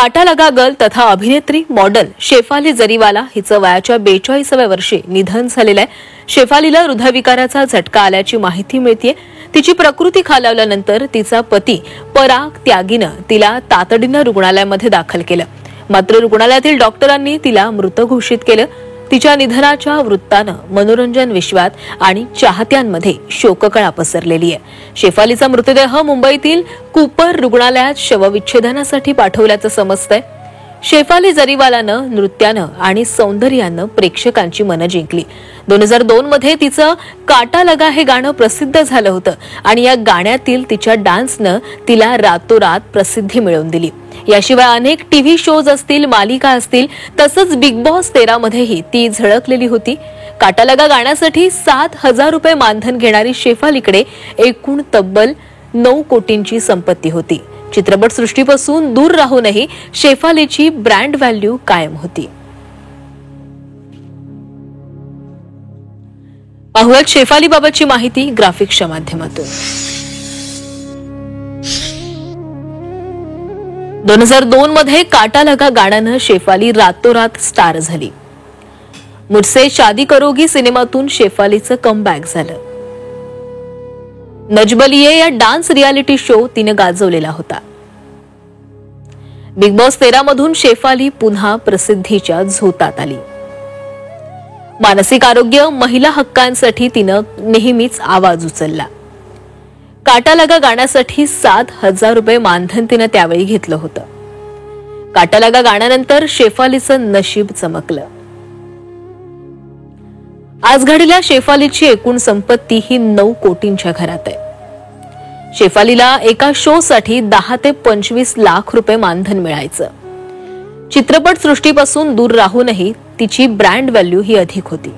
काटा लगा गर्ल तथा अभिनेत्री मॉडेल शेफाली जरीवाला हिचं वयाच्या 42व्या वर्षी निधन झालेलं आहे। शेफालीला हृदयविकाराचा झटका आल्याची माहिती मिळतेय। तिची प्रकृती खालावल्यानंतर तिचा पती पराग त्यागीनं तिला तातडीनं रुग्णालयामध्ये दाखल केलं, मात्र रुग्णालयातील डॉक्टरांनी तिला मृत घोषित केलं। तिच्या निधनाच्या वृत्तानं मनोरंजन विश्वात आणि चाहत्यांमध्ये शोककळा पसरलेली आहे। शेफालीचा मृतदेह मुंबईतील कूपर रुग्णालयात शवविच्छेदनासाठी पाठवल्याचं समजतंय। शेफाली जरीवालानं नृत्यानं आणि सौंदर्यानं प्रेक्षकांची मनं जिंकली। 2002 मध्ये तिचं काटा लगा हे गाणं प्रसिद्ध झालं होतं आणि या गाण्यातील तिच्या डान्सनं तिला रातोरात प्रसिद्धी मिळवून दिली। याशिवाय अनेक टीव्ही शोज असतील, मालिका असतील, तसंच बिग बॉस 13 मध्येही ती झळकलेली होती। काटा लगा गाण्यासाठी 7,000 रुपये मानधन घेणारी शेफालीकडे एकूण तब्बल 9 कोटींची संपत्ती होती। चित्रपट सृष्टीपासून दूर राहूनही शेफालीची ब्रँड व्हॅल्यू कायम होती। पाहुयात शेफालीबाबतची माहिती ग्राफिक्सच्या माध्यमातून। 2002 मध्ये काटा लगा गाण्यानं शेफाली रातोरात स्टार झाली। मुझसे शादी करोगी सिनेमातून शेफालीचं कमबॅक झालं। नजबलिये या डान्स रियालिटी शो तिने गाजवलेला होता। बिग बॉस 13 मधून शेफाली पुन्हा प्रसिद्धीच्या झोतात आली। मानसिक आरोग्य, महिला हक्कांसाठी तिनं नेहमीच आवाज उचलला। काटा लगा गाण्यासाठी 7,000 रुपये मानधन तिनं त्यावेळी घेतलं होतं। काटा लगा गाण्यानंतर शेफालीचं नशीब चमकलं। आज घडीला शेफालीची एकूण संपत्ती ही 9 कोटींच्या घरात आहे। शेफालीला एका शो साठी 10 ते 25 लाख रुपये मानधन मिळायचं। चित्रपट सृष्टीपासून दूर राहूनही तिची ब्रँड व्हॅल्यू ही अधिक होती।